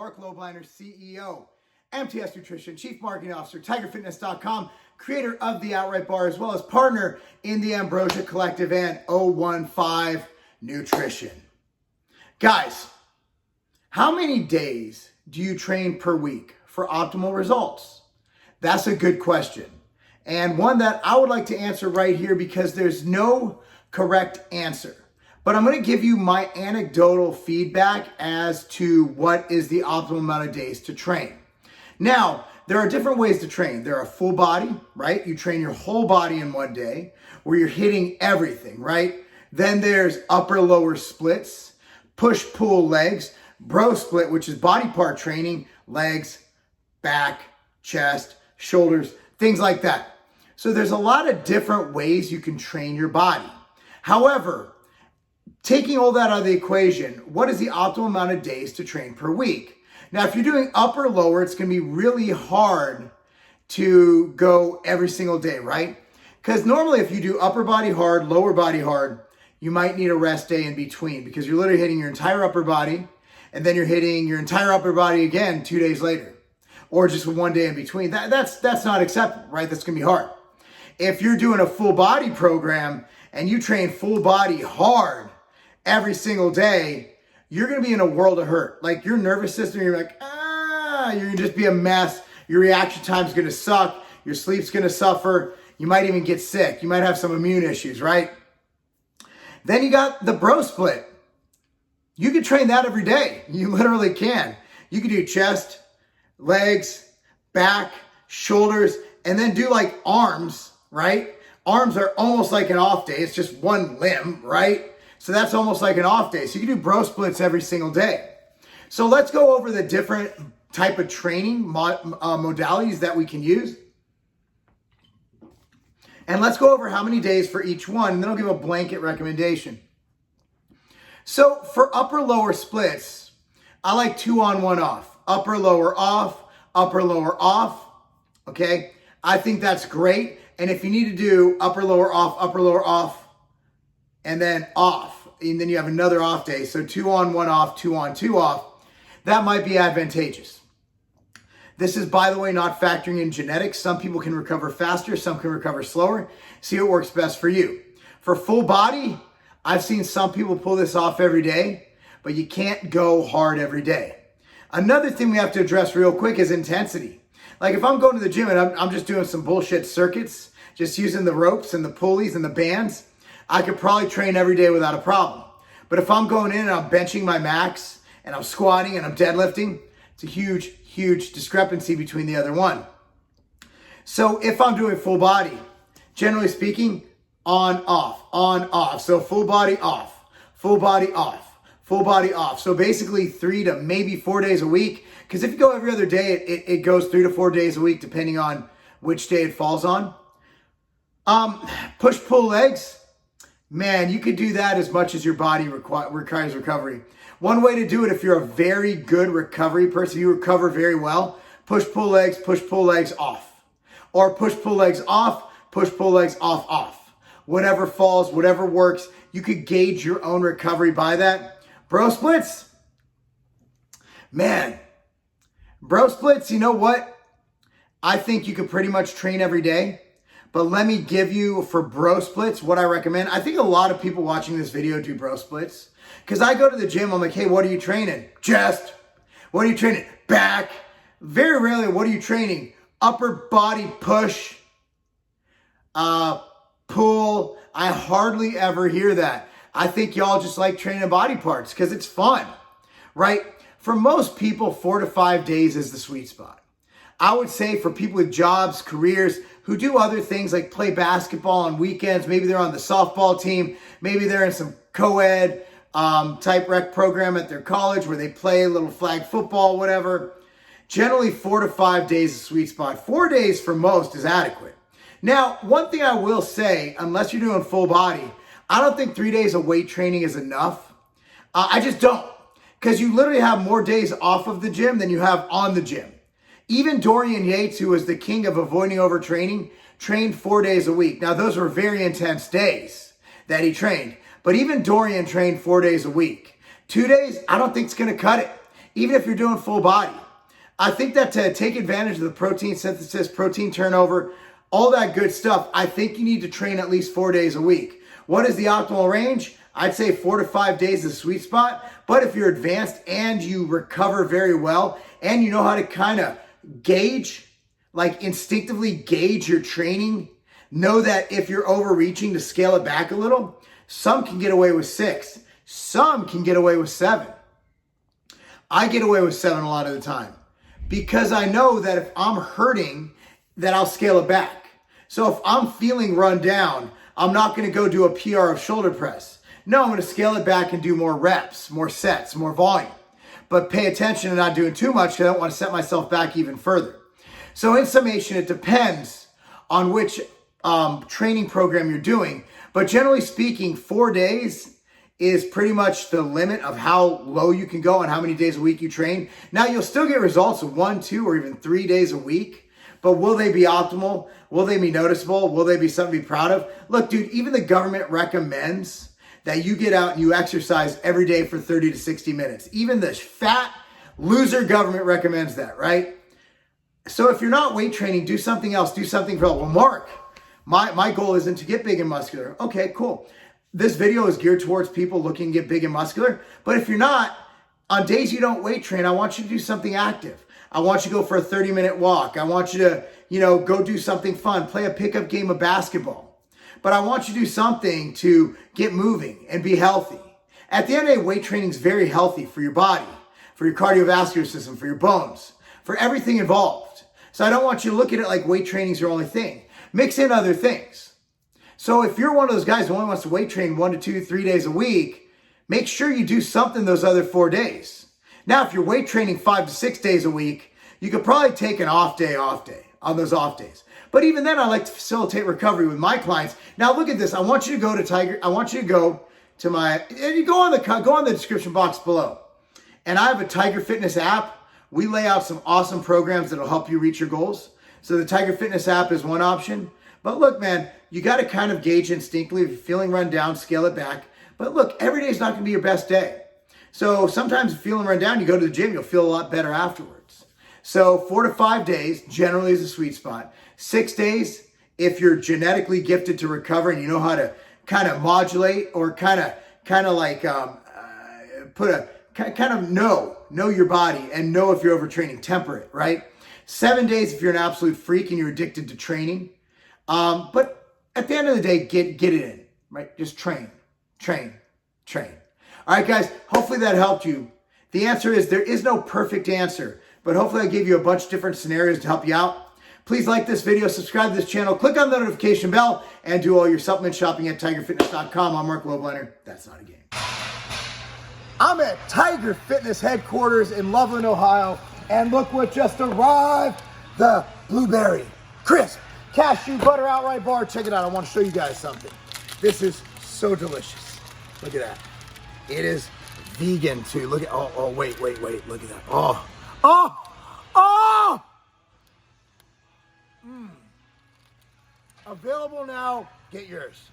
Marc Lobliner, CEO, MTS Nutrition, Chief Marketing Officer, TigerFitness.com, creator of the Outright Bar, as well as partner in the Ambrosia Collective and 015 Nutrition. Guys, how many days do you train per week for optimal results? That's a good question, and one that I would like to answer right here because there's no correct answer. But I'm going to give you my anecdotal feedback as to what is the optimal amount of days to train. Now, there are different ways to train. There are full body, right? You train your whole body in one day where you're hitting everything, right? Then there's upper lower splits, push pull legs, bro split, which is body part training, legs, back, chest, shoulders, things like that. So there's a lot of different ways you can train your body. However, taking all that out of the equation, what is the optimal amount of days to train per week? Now, if you're doing upper lower, it's going to be really hard to go every single day, right? Because normally if you do upper body hard, lower body hard, you might need a rest day in between because you're literally hitting your entire upper body and then you're hitting your entire upper body again 2 days later, or just one day in between. That's not acceptable, right? That's going to be hard. If you're doing a full body program and you train full body hard every single day, you're going to be in a world of hurt. Like your nervous system, you're like, you're going to just be a mess. Your reaction time's going to suck. Your sleep's going to suffer. You might even get sick. You might have some immune issues, right? Then you got the bro split. You can train that every day. You literally can. You can do chest, legs, back, shoulders, and then do like arms, right? Arms are almost like an off day. It's just one limb, right? So that's almost like an off day. So you can do bro splits every single day. So let's go over the different type of training modalities that we can use. And let's go over how many days for each one, and then I'll give a blanket recommendation. So for upper lower splits, I like 2 on 1 off. Upper lower off, upper lower off. Okay? I think that's great. And if you need to do upper lower off, and then off, and then you have another off day. So 2 on 1 off, 2 on 2 off. That might be advantageous. This is, by the way, not factoring in genetics. Some people can recover faster, some can recover slower. See what works best for you. For full body, I've seen some people pull this off every day, but you can't go hard every day. Another thing we have to address real quick is intensity. Like if I'm going to the gym and I'm just doing some bullshit circuits, just using the ropes and the pulleys and the bands, I could probably train every day without a problem. But if I'm going in and I'm benching my max and I'm squatting and I'm deadlifting, it's a huge, huge discrepancy between the other one. So if I'm doing full body, generally speaking, on, off. So full body off, full body off, full body off. So basically 3 to maybe 4 days a week. Because if you go every other day, it goes 3 to 4 days a week, depending on which day it falls on. Push-pull legs. Man, you could do that as much as your body requires recovery. One way to do it, if you're a very good recovery person, you recover very well, push-pull legs off. Or push-pull legs off, push-pull legs off, off. Whatever falls, whatever works, you could gauge your own recovery by that. Bro splits. Man, bro splits, you know what? I think you could pretty much train every day. But let me give you, for bro splits, what I recommend. I think a lot of people watching this video do bro splits. Because I go to the gym, I'm like, hey, what are you training? Chest. What are you training? Back. Very rarely, what are you training? Upper body push. Pull. I hardly ever hear that. I think y'all just like training body parts because it's fun, right? For most people, 4 to 5 days is the sweet spot. I would say for people with jobs, careers, who do other things like play basketball on weekends, maybe they're on the softball team, maybe they're in some co-ed type rec program at their college where they play a little flag football, whatever. Generally 4 to 5 days is a sweet spot. 4 days for most is adequate. Now, one thing I will say, unless you're doing full body, I don't think 3 days of weight training is enough. I just don't. Because you literally have more days off of the gym than you have on the gym. Even Dorian Yates, who was the king of avoiding overtraining, trained 4 days a week. Now, those were very intense days that he trained. But even Dorian trained 4 days a week. 2 days, I don't think it's going to cut it. even if you're doing full body. I think that to take advantage of the protein synthesis, protein turnover, all that good stuff, I think you need to train at least 4 days a week. What is the optimal range? I'd say 4 to 5 days is the sweet spot. But if you're advanced and you recover very well and you know how to kind of gauge, like instinctively gauge your training, know that if you're overreaching to scale it back a little, some can get away with 6. Some can get away with 7. I get away with 7 a lot of the time because I know that if I'm hurting, that I'll scale it back. So if I'm feeling run down, I'm not going to go do a PR of shoulder press. No, I'm going to scale it back and do more reps, more sets, more volume. But pay attention to not doing too much because I don't want to set myself back even further. So in summation, it depends on which training program you're doing. But generally speaking, 4 days is pretty much the limit of how low you can go and how many days a week you train. Now, you'll still get results of 1, 2, or even 3 days a week, but will they be optimal? Will they be noticeable? Will they be something to be proud of? Look, dude, even the government recommends that you get out and you exercise every day for 30 to 60 minutes. Even the fat loser government recommends that, right? So if you're not weight training, do something else. Do something for, well, Mark, my goal isn't to get big and muscular. Okay, cool. This video is geared towards people looking to get big and muscular. But if you're not, on days you don't weight train, I want you to do something active. I want you to go for a 30-minute walk. I want you to, go do something fun, play a pickup game of basketball. But I want you to do something to get moving and be healthy. At the end of the day, weight training is very healthy for your body, for your cardiovascular system, for your bones, for everything involved. So I don't want you to look at it like weight training is your only thing. Mix in other things. So if you're one of those guys who only wants to weight train 1 to 2, 3 days a week, make sure you do something those other 4 days. Now, if you're weight training 5 to 6 days a week, you could probably take an off day on those off days. But even then, I like to facilitate recovery with my clients. Now, look at this. I want you to go to Tiger. I want you to go to my, and you go on the description box below. And I have a Tiger Fitness app. We lay out some awesome programs that'll help you reach your goals. So the Tiger Fitness app is one option. But look, man, you got to kind of gauge instinctively. If you're feeling run down, scale it back. But look, every day is not going to be your best day. So sometimes if you're feeling run down, you go to the gym, you'll feel a lot better afterwards. So 4 to 5 days generally is a sweet spot. 6 days, if you're genetically gifted to recover and you know how to kind of modulate or kind of like know your body and know if you're overtraining, temper it, right? 7 days if you're an absolute freak and you're addicted to training. But at the end of the day, get it in, right? Just train. All right, guys, hopefully that helped you. The answer is there is no perfect answer, but hopefully I gave you a bunch of different scenarios to help you out. Please like this video, subscribe to this channel, click on the notification bell, and do all your supplement shopping at tigerfitness.com. I'm Marc Lobliner. That's not a game. I'm at Tiger Fitness headquarters in Lobliner, Ohio, and look what just arrived, the blueberry crisp cashew butter outright bar. Check it out. I want to show you guys something. This is so delicious. Look at that. It is vegan too. Look at, wait. Look at that. Available now. Get yours.